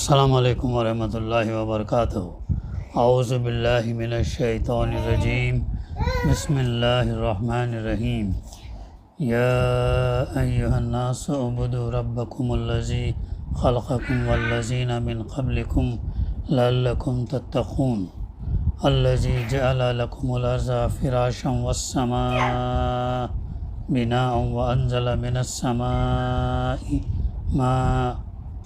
السلام علیکم ورحمۃ اللہ وبرکاتہ۔ اعوذ باللہ من الشیطان الرجیم، بسم اللہ الرحمن الرحیم۔ یا ایہا الناس اعبدوا ربکم الذی خلقکم والذین من قبلکم لعلکم تتقون الذی جعل لکم الارض فراشا والسماء بناء وانزل من السماء ماء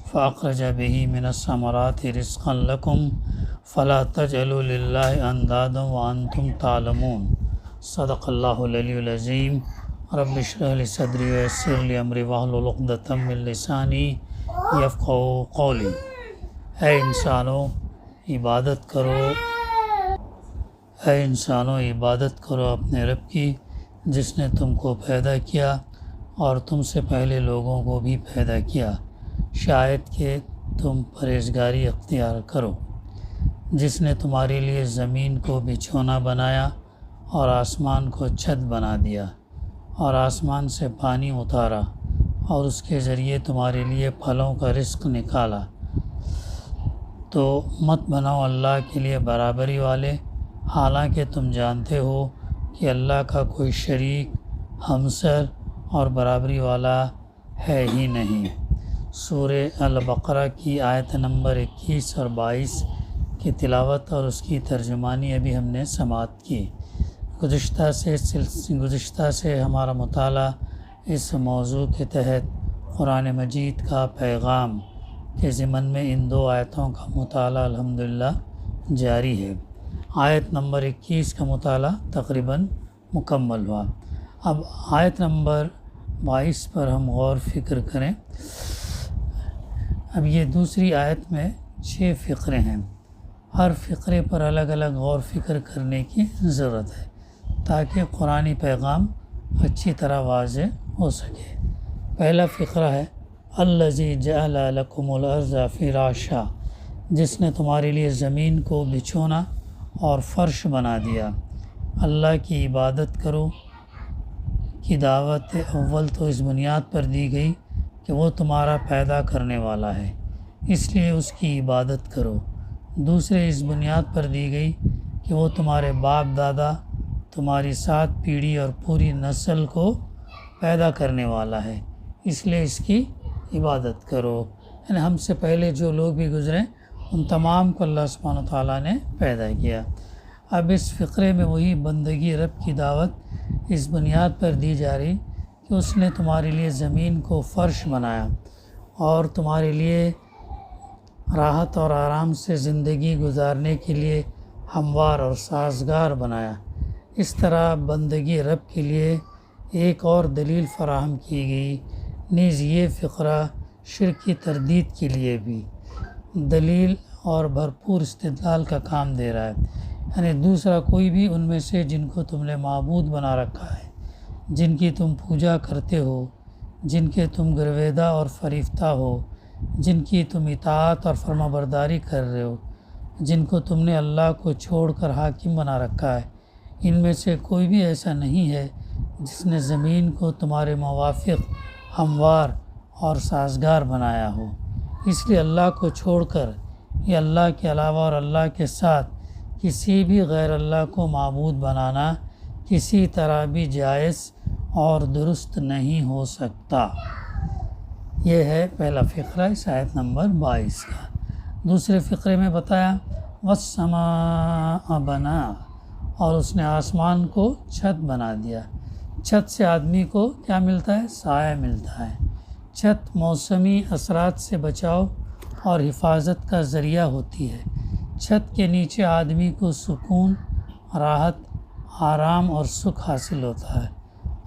فأخرج به من الثمرات رزقا لكم فلا تجعلوا لله أندادا وأنتم تعلمون۔ صدق اللہ العلی العظیم۔ رب اشرح لي صدری ويسر لي أمری واحلل عقدۃ من لسانی یفقهوا قولی۔ اے انسانوں عبادت کرو اپنے رب کی جس نے تم کو پیدا کیا اور تم سے پہلے لوگوں کو بھی پیدا کیا، شاید کہ تم پرہیزگاری اختیار کرو۔ جس نے تمہارے لیے زمین کو بچھونا بنایا اور آسمان کو چھت بنا دیا اور آسمان سے پانی اتارا اور اس کے ذریعے تمہارے لیے پھلوں کا رزق نکالا، تو مت بناؤ اللہ کے لیے برابری والے، حالانکہ تم جانتے ہو کہ اللہ کا کوئی شریک، ہمسر اور برابری والا ہے ہی نہیں۔ سورہ البقرہ کی آیت نمبر 21 اور 22 کی تلاوت اور اس کی ترجمانی ابھی ہم نے سماعت کی۔ گزشتہ سے ہمارا مطالعہ اس موضوع کے تحت قرآن مجید کا پیغام کے ضمن میں ان دو آیتوں کا مطالعہ الحمدللہ جاری ہے۔ آیت نمبر 21 کا مطالعہ تقریباً مکمل ہوا۔ اب آیت نمبر 22 پر ہم غور فکر کریں۔ اب یہ دوسری آیت میں 6 فقرے ہیں۔ ہر فقرے پر الگ الگ غور فکر کرنے کی ضرورت ہے تاکہ قرآنی پیغام اچھی طرح واضح ہو سکے۔ پہلا فقرہ ہے الذی جعل لکم الارض فراشا، جس نے تمہارے لیے زمین کو بچھونا اور فرش بنا دیا۔ اللہ کی عبادت کرو کی دعوت اول تو اس بنیاد پر دی گئی کہ وہ تمہارا پیدا کرنے والا ہے، اس لیے اس کی عبادت کرو۔ دوسرے اس بنیاد پر دی گئی کہ وہ تمہارے باپ دادا، تمہاری 7 پیڑھی اور پوری نسل کو پیدا کرنے والا ہے، اس لیے اس کی عبادت کرو۔ یعنی ہم سے پہلے جو لوگ بھی گزرے ان تمام کو اللہ سبحانہ و تعالیٰ نے پیدا کیا۔ اب اس فقرے میں وہی بندگی رب کی دعوت اس بنیاد پر دی جا رہی کہ اس نے تمہارے لیے زمین کو فرش بنایا اور تمہارے لیے راحت اور آرام سے زندگی گزارنے کے لیے ہموار اور سازگار بنایا۔ اس طرح بندگی رب کے لیے ایک اور دلیل فراہم کی گئی۔ نیز یہ فقرہ شرک کی تردید کے لیے بھی دلیل اور بھرپور استدلال کا کام دے رہا ہے۔ یعنی دوسرا کوئی بھی ان میں سے جن کو تم نے معبود بنا رکھا ہے، جن کی تم پوجا کرتے ہو، جن کے تم گرویدہ اور فریفتہ ہو، جن کی تم اطاعت اور فرمانبرداری کر رہے ہو، جن کو تم نے اللہ کو چھوڑ کر حاکم بنا رکھا ہے، ان میں سے کوئی بھی ایسا نہیں ہے جس نے زمین کو تمہارے موافق ہموار اور سازگار بنایا ہو۔ اس لیے اللہ کو چھوڑ کر یا اللہ کے علاوہ اور اللہ کے ساتھ کسی بھی غیر اللہ کو معبود بنانا کسی طرح بھی جائز اور درست نہیں ہو سکتا۔ یہ ہے پہلا فقرہ اس آیت نمبر 22 کا۔ دوسرے فقرے میں بتایا والسماء بنا، اور اس نے آسمان کو چھت بنا دیا۔ چھت سے آدمی کو کیا ملتا ہے؟ سایہ ملتا ہے۔ چھت موسمی اثرات سے بچاؤ اور حفاظت کا ذریعہ ہوتی ہے۔ چھت کے نیچے آدمی کو سکون، راحت، آرام اور سکھ حاصل ہوتا ہے۔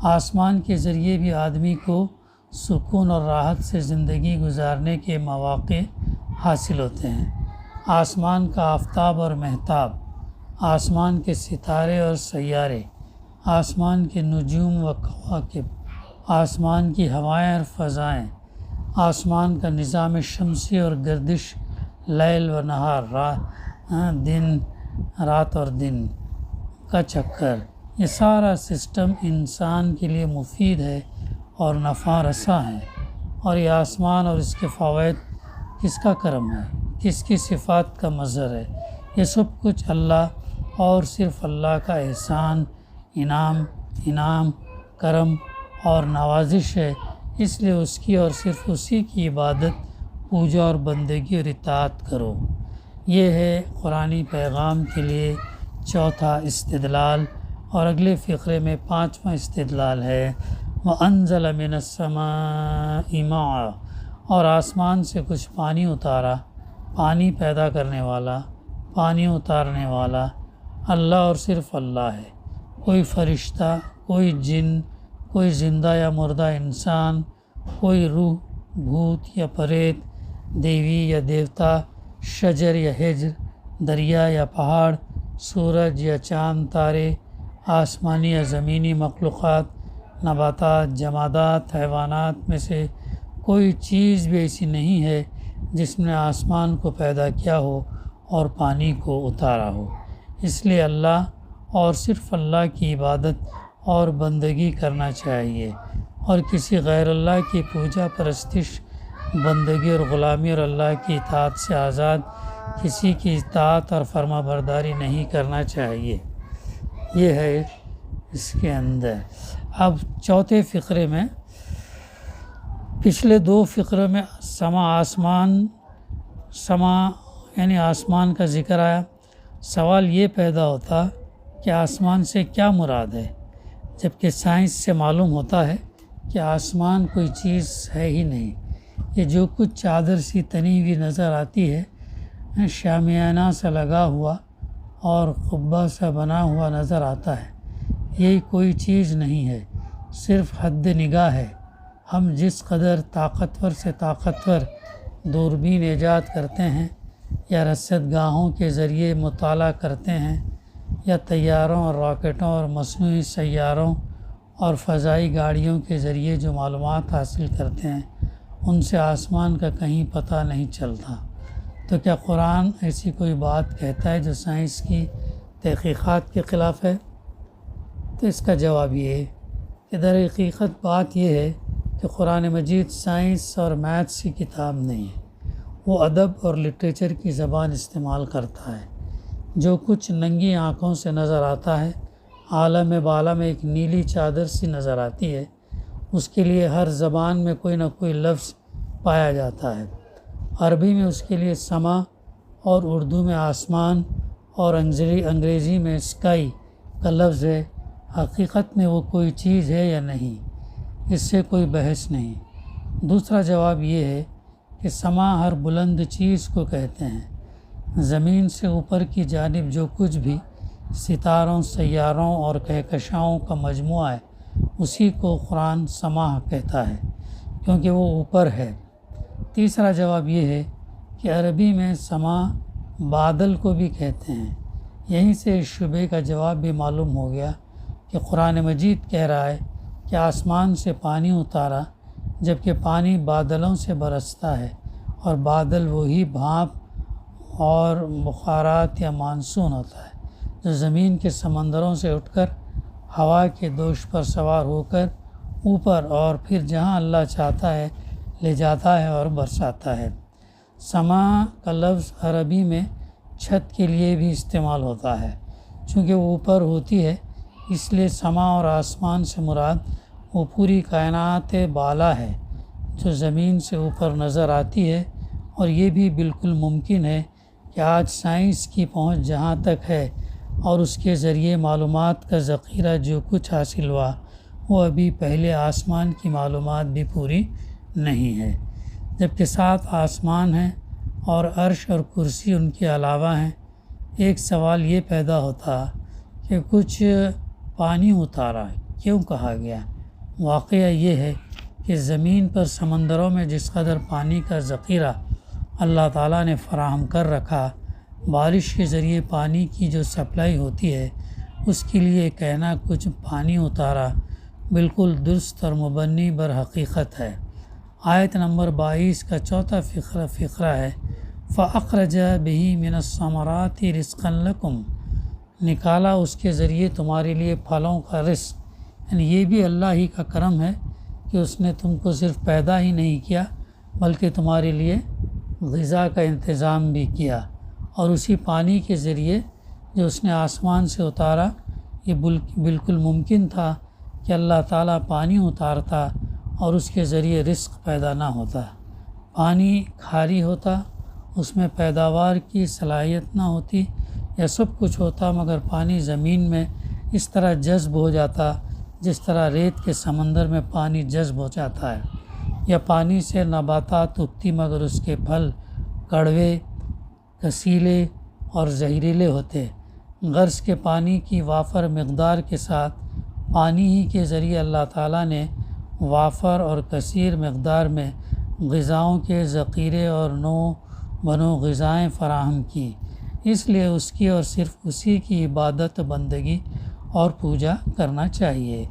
آسمان کے ذریعے بھی آدمی کو سکون اور راحت سے زندگی گزارنے کے مواقع حاصل ہوتے ہیں۔ آسمان کا آفتاب اور مہتاب، آسمان کے ستارے اور سیارے، آسمان کے نجوم و کواکب، آسمان کی ہوائیں اور فضائیں، آسمان کا نظام شمسی اور گردش لیل و نہار، رات اور دن کا چکر، یہ سارا سسٹم انسان کے لیے مفید ہے اور نفع رساں ہے۔ اور یہ آسمان اور اس کے فوائد کس کا کرم ہے؟ جس کی صفات کا مظہر ہے۔ یہ سب کچھ اللہ اور صرف اللہ کا احسان، انعام، کرم اور نوازش ہے، اس لیے اس کی اور صرف اسی کی عبادت، پوجا اور بندگی اور اطاعت کرو۔ یہ ہے قرآنی پیغام کے لیے چوتھا استدلال، اور اگلے فقرے میں پانچواں استدلال ہے وَأَنزَلَ مِنَ السَّمَاءِ مَاءً، اور آسمان سے کچھ پانی اتارا۔ پانی پیدا کرنے والا، پانی اتارنے والا اللہ اور صرف اللہ ہے۔ کوئی فرشتہ، کوئی جن، کوئی زندہ یا مردہ انسان، کوئی روح، بھوت یا پریت، دیوی یا دیوتا، شجر یا حجر، دریا یا پہاڑ، سورج یا چاند، تارے، آسمانی یا زمینی مخلوقات، نباتات، جمادات، حیوانات میں سے کوئی چیز بھی ایسی نہیں ہے جس نے آسمان کو پیدا کیا ہو اور پانی کو اتارا ہو۔ اس لیے اللہ اور صرف اللہ کی عبادت اور بندگی کرنا چاہیے، اور کسی غیر اللہ کی پوجا، پرستش، بندگی اور غلامی اور اللہ کی اطاعت سے آزاد کسی کی اطاعت اور فرما برداری نہیں کرنا چاہیے۔ یہ ہے اس کے اندر۔ اب چوتھے فقرے میں، پچھلے دو فقرے میں سما یعنی آسمان کا ذکر آیا۔ سوال یہ پیدا ہوتا کہ آسمان سے کیا مراد ہے، جبکہ سائنس سے معلوم ہوتا ہے کہ آسمان کوئی چیز ہے ہی نہیں۔ یہ جو کچھ چادر سی تنی ہوئی نظر آتی ہے، شامیانہ سا لگا ہوا اور قبہ سا بنا ہوا نظر آتا ہے، یہ کوئی چیز نہیں ہے، صرف حد نگاہ ہے۔ ہم جس قدر طاقتور سے طاقتور دوربین ایجاد کرتے ہیں، یا رصد گاہوں کے ذریعے مطالعہ کرتے ہیں، یا طیاروں اور راکٹوں اور مصنوعی سیاروں اور فضائی گاڑیوں کے ذریعے جو معلومات حاصل کرتے ہیں، ان سے آسمان کا کہیں پتہ نہیں چلتا۔ تو کیا قرآن ایسی کوئی بات کہتا ہے جو سائنس کی تحقیقات کے خلاف ہے؟ تو اس کا جواب یہ ہے کہ در حقیقت بات یہ ہے کہ قرآن مجید سائنس اور میتھس کی کتاب نہیں ہے، وہ ادب اور لٹریچر کی زبان استعمال کرتا ہے۔ جو کچھ ننگی آنکھوں سے نظر آتا ہے، عالم بالا میں ایک نیلی چادر سی نظر آتی ہے، اس کے لیے ہر زبان میں کوئی نہ کوئی لفظ پایا جاتا ہے۔ عربی میں اس کے لیے سما، اور اردو میں آسمان، اور انگریزی میں اسکائی کا لفظ ہے۔ حقیقت میں وہ کوئی چیز ہے یا نہیں، اس سے کوئی بحث نہیں۔ دوسرا جواب یہ ہے کہ سما ہر بلند چیز کو کہتے ہیں۔ زمین سے اوپر کی جانب جو کچھ بھی ستاروں، سیاروں اور کہکشاؤں کا مجموعہ ہے، اسی کو قرآن سما کہتا ہے، کیونکہ وہ اوپر ہے۔ تیسرا جواب یہ ہے کہ عربی میں سما بادل کو بھی کہتے ہیں۔ یہیں سے اس شبے کا جواب بھی معلوم ہو گیا کہ قرآن مجید کہہ رہا ہے کہ آسمان سے پانی اتارا، جبکہ پانی بادلوں سے برستا ہے، اور بادل وہی بھاپ اور بخارات یا مانسون ہوتا ہے جو زمین کے سمندروں سے اٹھ کر ہوا کے دوش پر سوار ہو کر اوپر اور پھر جہاں اللہ چاہتا ہے لے جاتا ہے اور برساتا ہے۔ سما کا لفظ عربی میں چھت کے لیے بھی استعمال ہوتا ہے۔ چونکہ وہ اوپر ہوتی ہے، اس لیے سما اور آسمان سے مراد وہ پوری کائنات بالا ہے جو زمین سے اوپر نظر آتی ہے۔ اور یہ بھی بالکل ممکن ہے کہ آج سائنس کی پہنچ جہاں تک ہے اور اس کے ذریعے معلومات کا ذخیرہ جو کچھ حاصل ہوا، وہ ابھی پہلے آسمان کی معلومات بھی پوری نہیں ہے۔ جبکہ 7 آسمان ہیں اور عرش اور کرسی ان کے علاوہ ہیں۔ ایک سوال یہ پیدا ہوتا کہ کچھ پانی اتارا کیوں کہا گیا؟ واقعہ یہ ہے کہ زمین پر سمندروں میں جس قدر پانی کا ذخیرہ اللہ تعالیٰ نے فراہم کر رکھا، بارش کے ذریعے پانی کی جو سپلائی ہوتی ہے، اس کے لیے کہنا کچھ پانی اتارا بالکل درست اور مبنی بر حقیقت ہے۔ آیت نمبر 22 کا چوتھا فقرہ ہے فَأَخْرَجَ بِهِ مِنَ الثَّمَرَاتِ رِزْقًا لَكُمْ، نکالا اس کے ذریعے تمہارے لیے پھلوں کا رزق۔ یعنی یہ بھی اللہ ہی کا کرم ہے کہ اس نے تم کو صرف پیدا ہی نہیں کیا بلکہ تمہارے لیے غذا کا انتظام بھی کیا، اور اسی پانی کے ذریعے جو اس نے آسمان سے اتارا، یہ بالکل ممکن تھا کہ اللہ تعالیٰ پانی اتارتا اور اس کے ذریعے رزق پیدا نہ ہوتا، پانی کھاری ہوتا، اس میں پیداوار کی صلاحیت نہ ہوتی، یا سب کچھ ہوتا مگر پانی زمین میں اس طرح جذب ہو جاتا جس طرح ریت کے سمندر میں پانی جذب ہو جاتا ہے، یا پانی سے نباتات اگتی مگر اس کے پھل کڑوے، کسیلے اور زہریلے ہوتے۔ غرض کے پانی کی وافر مقدار کے ساتھ پانی ہی کے ذریعے اللہ تعالیٰ نے وافر اور کثیر مقدار میں غذاؤں کے ذخیرے اور نوع بنو غذائیں فراہم کی، اس لیے اس کی اور صرف اسی کی عبادت بندگی اور پوجا کرنا چاہیے۔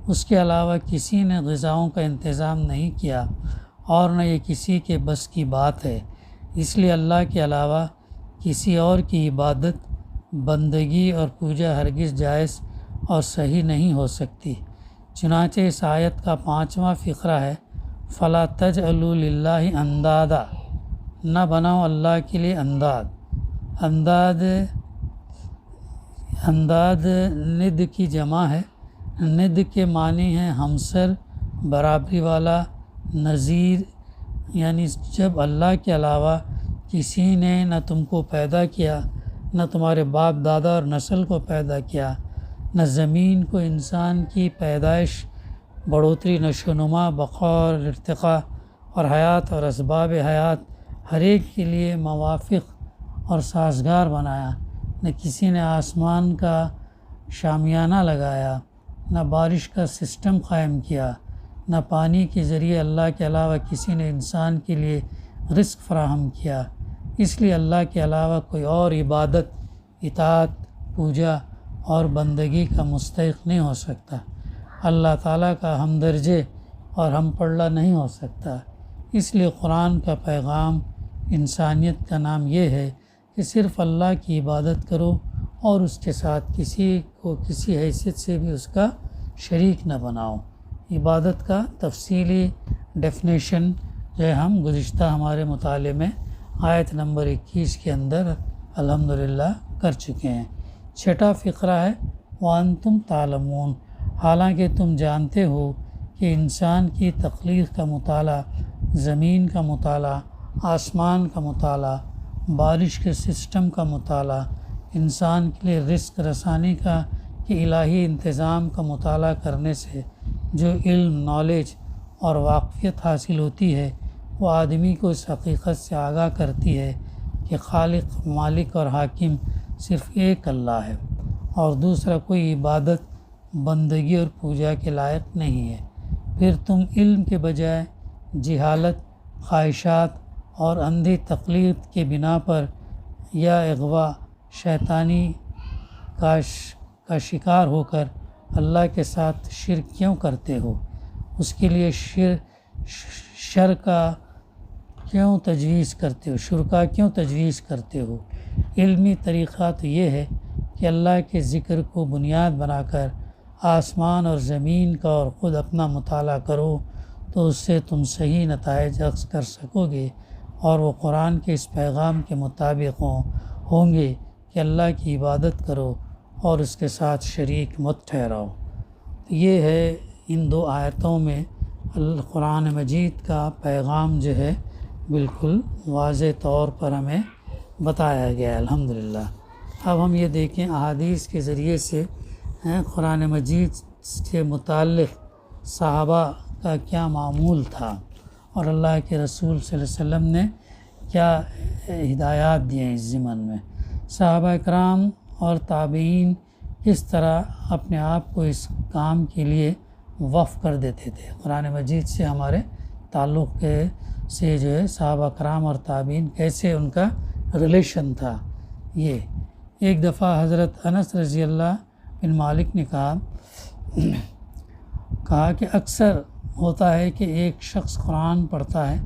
اس کے علاوہ کسی نے غذاؤں کا انتظام نہیں کیا اور نہ یہ کسی کے بس کی بات ہے، اس لیے اللہ کے علاوہ کسی اور کی عبادت بندگی اور پوجا ہرگز جائز اور صحیح نہیں ہو سکتی۔ چنانچہ اس آیت کا 5واں فقرہ ہے، فَلَا تَجْعَلُوا لِلَّهِ اندادا، نہ بناؤ اللہ کے لیے انداد۔ انداد ند کی جمع ہے، ند کے معنی ہیں ہمسر، برابری والا، نظیر، یعنی جب اللہ کے علاوہ کسی نے نہ تم کو پیدا کیا، نہ تمہارے باپ دادا اور نسل کو پیدا کیا، نہ زمین کو انسان کی پیدائش، بڑھوتری، نشو و نما، بقا اور ارتقاء اور حیات اور اسباب حیات ہر ایک کے لیے موافق اور سازگار بنایا، نہ کسی نے آسمان کا شامیانہ لگایا، نہ بارش کا سسٹم قائم کیا، نہ پانی کے ذریعے اللہ کے علاوہ کسی نے انسان کے لیے رزق فراہم کیا، اس لیے اللہ کے علاوہ کوئی اور عبادت، اطاعت، پوجا اور بندگی کا مستحق نہیں ہو سکتا، اللہ تعالیٰ کا ہم درجے اور ہم پلہ نہیں ہو سکتا۔ اس لیے قرآن کا پیغام انسانیت کا نام یہ ہے کہ صرف اللہ کی عبادت کرو اور اس کے ساتھ کسی کو کسی حیثیت سے بھی اس کا شریک نہ بناؤ۔ عبادت کا تفصیلی ڈیفینیشن جو ہے ہم گزشتہ ہمارے مطالعے میں آیت نمبر 21 کے اندر الحمدللہ کر چکے ہیں۔ 6واں فقرہ ہے وَأَنْتُمْ تَعْلَمُونَ، حالانکہ تم جانتے ہو کہ انسان کی تخلیق کا مطالعہ، زمین کا مطالعہ، آسمان کا مطالعہ، بارش کے سسٹم کا مطالعہ، انسان کے لیے رزق رسانی کا کہ الہی انتظام کا مطالعہ کرنے سے جو علم، نالج اور واقفیت حاصل ہوتی ہے، وہ آدمی کو اس حقیقت سے آگاہ کرتی ہے کہ خالق، مالک اور حاکم صرف ایک اللہ ہے اور دوسرا کوئی عبادت، بندگی اور پوجا کے لائق نہیں ہے۔ پھر تم علم کے بجائے جہالت، خواہشات اور اندھی تقلید کے بنا پر یا اغوا، شیطانی کا شکار ہو کر اللہ کے ساتھ شرک کیوں کرتے ہو؟ اس کے لیے شرکا کیوں تجویز کرتے ہو؟ علمی طریقہ تو یہ ہے کہ اللہ کے ذکر کو بنیاد بنا کر آسمان اور زمین کا اور خود اپنا مطالعہ کرو تو اس سے تم صحیح نتائج اخذ کر سکو گے، اور وہ قرآن کے اس پیغام کے مطابق ہوں گے کہ اللہ کی عبادت کرو اور اس کے ساتھ شریک مت ٹھہراؤ۔ یہ ہے ان 2 آیتوں میں قرآن مجید کا پیغام جو ہے بالکل واضح طور پر ہمیں بتایا گیا ہے الحمدللہ۔ اب ہم یہ دیکھیں احادیث کے ذریعے سے قرآن مجید سے متعلق صحابہ کا کیا معمول تھا اور اللہ کے رسول صلی اللہ علیہ وسلم نے کیا ہدایات دی ہیں اس ضمن میں۔ صحابہ اکرام اور تابعین کس طرح اپنے آپ کو اس کام کے لیے وقف کر دیتے تھے۔ قرآن مجید سے ہمارے تعلق سے جو ہے صحابہ اکرام اور تابعین کیسے ان کا ریلیشن تھا۔ یہ ایک دفعہ حضرت انس رضی اللہ بن مالک نے کہا کہ اکثر ہوتا ہے کہ ایک شخص قرآن پڑھتا ہے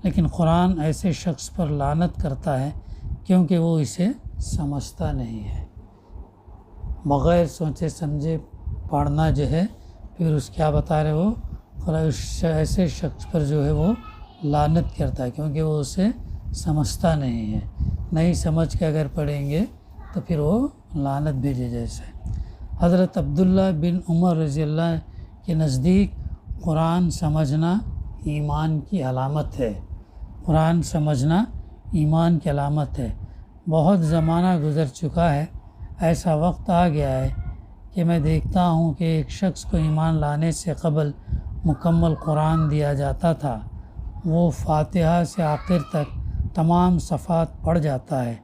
لیکن قرآن ایسے شخص پر لعنت کرتا ہے کیونکہ وہ اسے سمجھتا نہیں ہے۔ بغیر سوچے سمجھے پڑھنا جو ہے، پھر اس کیا بتا رہے وہ ایسے شخص پر جو ہے وہ لعنت کرتا ہے کیونکہ وہ اسے سمجھتا نہیں ہے، نہیں سمجھ کے اگر پڑھیں گے تو پھر وہ لعنت بھیجے جیسے۔ حضرت عبداللہ بن عمر رضی اللہ کے نزدیک قرآن سمجھنا ایمان کی علامت ہے، قرآن سمجھنا ایمان کی علامت ہے۔ بہت زمانہ گزر چکا ہے، ایسا وقت آ گیا ہے کہ میں دیکھتا ہوں کہ ایک شخص کو ایمان لانے سے قبل مکمل قرآن دیا جاتا تھا، وہ فاتحہ سے آخر تک تمام صفحات پڑھ جاتا ہے،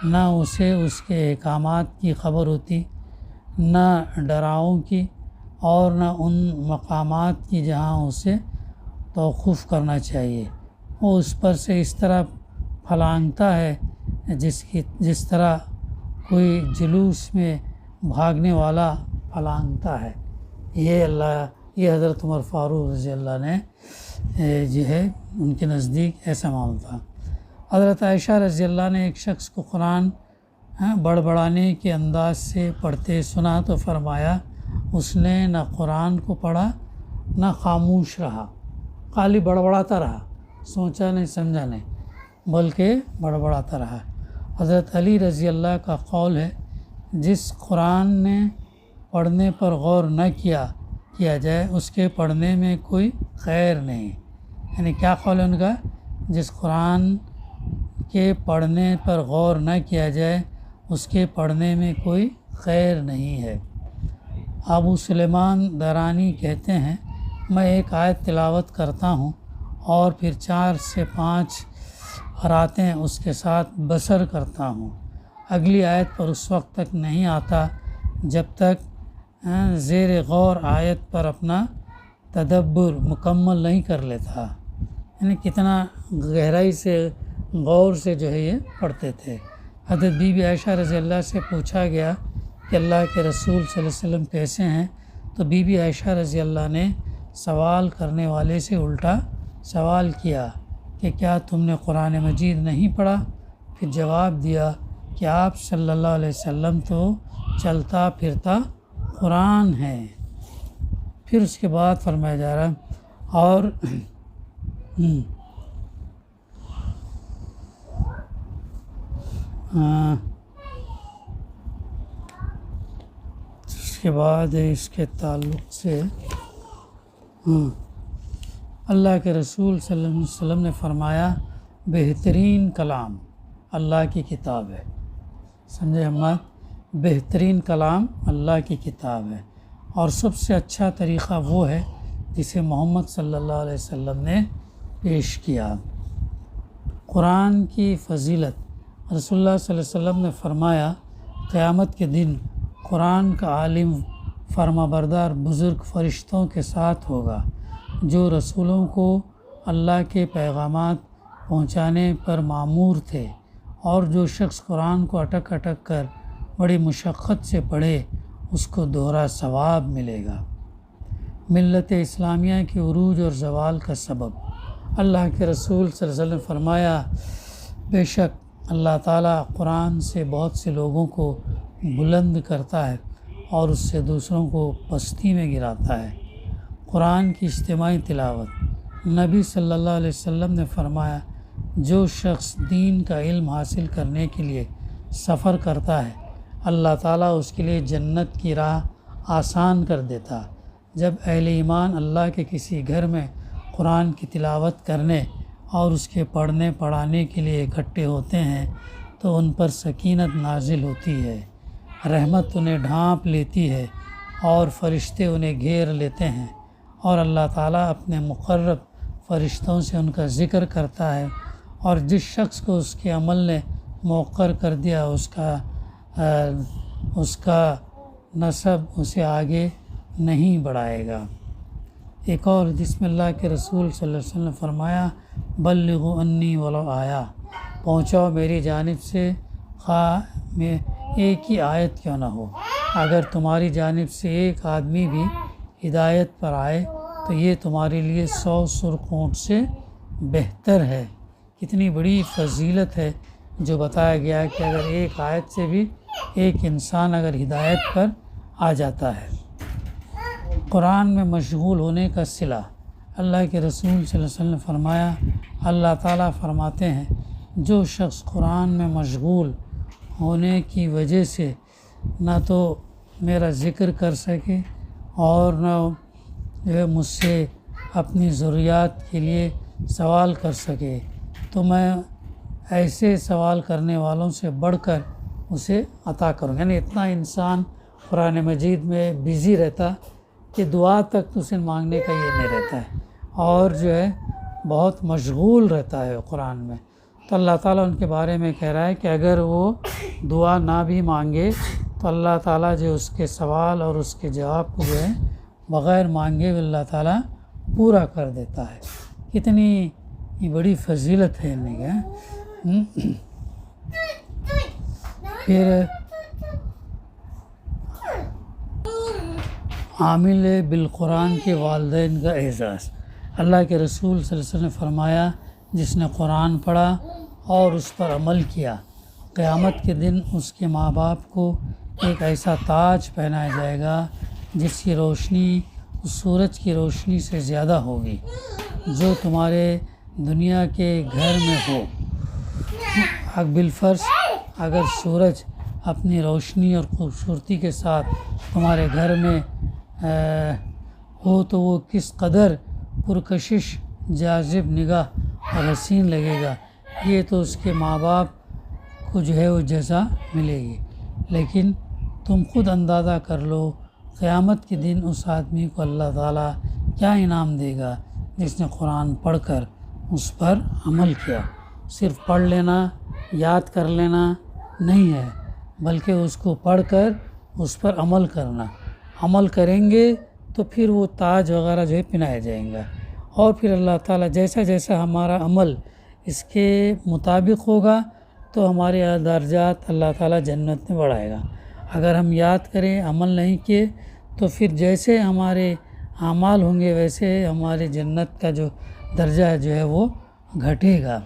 نہ اسے اس کے احکامات کی خبر ہوتی، نہ ڈراؤں کی، اور نہ ان مقامات کی جہاں اسے توقف کرنا چاہیے۔ وہ اس پر سے اس طرح پھلانگتا ہے جس طرح کوئی جلوس میں بھاگنے والا پھلانگتا ہے۔ یہ حضرت عمر فاروق رضی اللہ نے جو ہے ان کے نزدیک ایسا معاملہ تھا۔ حضرت عائشہ رضی اللہ نے ایک شخص کو قرآن بڑبڑانے کے انداز سے پڑھتے سنا تو فرمایا اس نے نہ قرآن کو پڑھا نہ خاموش رہا، خالی بڑبڑاتا رہا، سوچا نہیں سمجھا نہیں بلکہ بڑبڑاتا رہا۔ حضرت علی رضی اللہ کا قول ہے جس قرآن نے پڑھنے پر غور نہ کیا جائے اس کے پڑھنے میں کوئی خیر نہیں۔ یعنی کیا قول ہے ان کا؟ جس قرآن کے پڑھنے پر غور نہ کیا جائے اس کے پڑھنے میں کوئی خیر نہیں ہے۔ ابو سلیمان درانی کہتے ہیں میں ایک آیت تلاوت کرتا ہوں اور پھر 4 سے 5 راتیں اس کے ساتھ بسر کرتا ہوں، اگلی آیت پر اس وقت تک نہیں آتا جب تک زیر غور آیت پر اپنا تدبر مکمل نہیں کر لیتا۔ یعنی کتنا گہرائی سے غور سے جو ہے یہ پڑھتے تھے۔ حضرت بی بی عائشہ رضی اللہ سے پوچھا گیا کہ اللہ کے رسول صلی اللہ علیہ وسلم کیسے ہیں، تو بی بی عائشہ رضی اللہ نے سوال کرنے والے سے الٹا سوال کیا کہ کیا تم نے قرآن مجید نہیں پڑھا؟ پھر جواب دیا کہ آپ صلی اللہ علیہ وسلم تو چلتا پھرتا قرآن ہے۔ پھر اس کے بعد فرمایا جا رہا اور اس کے بعد اس کے تعلق سے اللہ کے رسول صلی اللہ علیہ وسلم نے فرمایا بہترین کلام اللہ کی کتاب ہے۔ سمجھے احمد؟ بہترین کلام اللہ کی کتاب ہے، اور سب سے اچھا طریقہ وہ ہے جسے محمد صلی اللہ علیہ وسلم نے پیش کیا۔ قرآن کی فضیلت رسول اللہ صلی اللہ علیہ وسلم نے فرمایا قیامت کے دن قرآن کا عالم فرمانبردار بزرگ فرشتوں کے ساتھ ہوگا جو رسولوں کو اللہ کے پیغامات پہنچانے پر مامور تھے، اور جو شخص قرآن کو اٹک اٹک کر بڑی مشقت سے پڑھے اس کو دوہرا ثواب ملے گا۔ ملت اسلامیہ کے عروج اور زوال کا سبب اللہ کے رسول صلی اللہ علیہ وسلم نے فرمایا بے شک اللہ تعالیٰ قرآن سے بہت سے لوگوں کو بلند کرتا ہے اور اس سے دوسروں کو پستی میں گراتا ہے۔ قرآن کی اجتماعی تلاوت نبی صلی اللہ علیہ وسلم نے فرمایا جو شخص دین کا علم حاصل کرنے کے لیے سفر کرتا ہے اللہ تعالیٰ اس کے لیے جنت کی راہ آسان کر دیتا۔ جب اہل ایمان اللہ کے کسی گھر میں قرآن کی تلاوت کرنے اور اس کے پڑھنے پڑھانے کے لیے اکٹھے ہوتے ہیں تو ان پر سکینت نازل ہوتی ہے، رحمت انہیں ڈھانپ لیتی ہے اور فرشتے انہیں گھیر لیتے ہیں، اور اللہ تعالیٰ اپنے مقرب فرشتوں سے ان کا ذکر کرتا ہے، اور جس شخص کو اس کے عمل نے موقر کر دیا اس کا نسب اسے آگے نہیں بڑھائے گا۔ ایک اور جس میں اللہ کے رسول صلی اللہ علیہ وسلم نے فرمایا بلغوا انی ولو آیا، پہنچاؤ میری جانب سے خواہ میں ایک ہی آیت کیوں نہ ہو۔ اگر تمہاری جانب سے ایک آدمی بھی ہدایت پر آئے تو یہ تمہارے لیے 100 سرخ اونٹ سے بہتر ہے۔ کتنی بڑی فضیلت ہے جو بتایا گیا کہ اگر ایک آیت سے بھی ایک انسان اگر ہدایت پر آ جاتا ہے۔ قرآن میں مشغول ہونے کا صلہ اللہ کے رسول صلی اللہ علیہ وسلم نے فرمایا اللہ تعالیٰ فرماتے ہیں جو شخص قرآن میں مشغول ہونے کی وجہ سے نہ تو میرا ذکر کر سکے اور نہ جو ہے مجھ سے اپنی ضروریات کے لیے سوال کر سکے، تو میں ایسے سوال کرنے والوں سے بڑھ کر اسے عطا کروں. یعنی اتنا انسان قرآن مجید میں بزی رہتا کہ دعا تک اسے مانگنے کا یہ نہیں رہتا ہے، اور جو ہے بہت مشغول رہتا ہے قرآن میں. تو اللہ تعالیٰ ان کے بارے میں کہہ رہا ہے کہ اگر وہ دعا نہ بھی مانگے تو اللہ تعالیٰ جو اس کے سوال اور اس کے جواب کو جو ہے بغیر مانگے بھی اللہ تعالیٰ پورا کر دیتا ہے. کتنی بڑی فضیلت ہے ان کی. پھر عامل بالقرآن کے والدین کا اعزاز. اللہ کے رسول صلی اللہ علیہ وسلم نے فرمایا جس نے قرآن پڑھا اور اس پر عمل کیا، قیامت کے دن اس کے ماں باپ کو ایک ایسا تاج پہنایا جائے گا جس کی روشنی اس سورج کی روشنی سے زیادہ ہوگی جو تمہارے دنیا کے گھر میں ہو. بالفرض اگر سورج اپنی روشنی اور خوبصورتی کے ساتھ تمہارے گھر میں ہو تو وہ کس قدر پرکشش، جاذب نگاہ اور حسین لگے گا. یہ تو اس کے ماں باپ کو جو ہے وہ جزا ملے گی. لیکن تم خود اندازہ کر لو قیامت کے دن اس آدمی کو اللہ تعالیٰ کیا انعام دے گا جس نے قرآن پڑھ کر اس پر عمل کیا. صرف پڑھ لینا، یاد کر لینا نہیں ہے، بلکہ اس کو پڑھ کر اس پر عمل کرنا. عمل کریں گے تو پھر وہ تاج وغیرہ جو ہے پہنائے جائیں گا، اور پھر اللہ تعالیٰ جیسا جیسا ہمارا عمل اس کے مطابق ہوگا تو ہمارے درجات اللہ تعالیٰ جنت میں بڑھائے گا. اگر ہم یاد کریں، عمل نہیں کیے، تو پھر جیسے ہمارے اعمال ہوں گے ویسے ہمارے جنت کا جو درجہ جو ہے وہ گھٹے گا.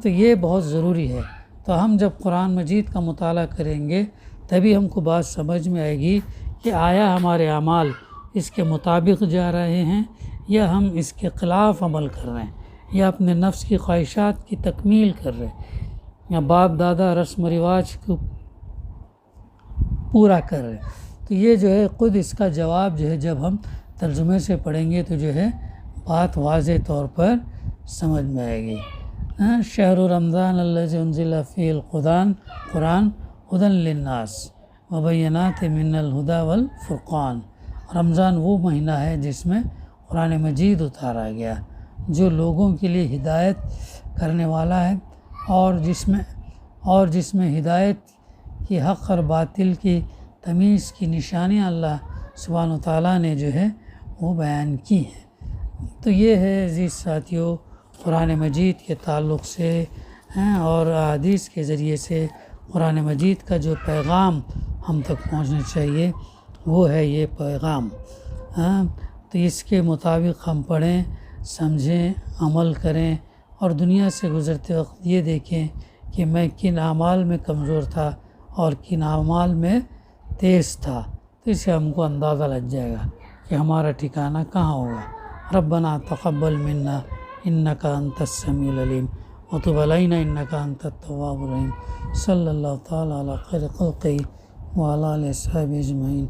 تو یہ بہت ضروری ہے. تو ہم جب قرآن مجید کا مطالعہ کریں گے تبھی ہم کو بات سمجھ میں آئے گی کہ آیا ہمارے اعمال اس کے مطابق جا رہے ہیں یا ہم اس کے خلاف عمل کر رہے ہیں، یا اپنے نفس کی خواہشات کی تکمیل کر رہے ہیں، یا باپ دادا رسم و رواج کو پورا کر رہے ہیں. تو یہ جو ہے خود اس کا جواب جو ہے جب ہم ترجمے سے پڑھیں گے تو جو ہے بات واضح طور پر سمجھ میں آئے گی. شہر رمضان الذی انزل فیہ القرآن ھدی للناس وبینات من الھدی والفرقان. رمضان وہ مہینہ ہے جس میں قرآن مجید اتارا گیا جو لوگوں کے لیے ہدایت کرنے والا ہے، اور جس میں ہدایت کی حق اور باطل کی تمیز کی نشانیاں اللہ سبحانہ وتعالیٰ نے جو ہے وہ بیان کی ہیں. تو یہ ہے عزیز ساتھیو قرآن مجید کے تعلق سے اور احادیث کے ذریعے سے قرآن مجید کا جو پیغام ہم تک پہنچنا چاہیے وہ ہے یہ پیغام. تو اس کے مطابق ہم پڑھیں، سمجھیں، عمل کریں، اور دنیا سے گزرتے وقت یہ دیکھیں کہ میں کن اعمال میں کمزور تھا اور کن اعمال میں تیز تھا. تو اس سے ہم کو اندازہ لگ جائے گا کہ ہمارا ٹھکانہ کہاں ہوگا. ربنا تقبل منا انک انت السمیع العلیم وتب علینا انک انت التواب الرحیم. صلی اللہ تعالیٰ علی خیر خلقہ وعلی آلہ وصحبہ اجمعین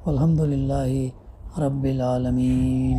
والحمد للہ رب العالمین.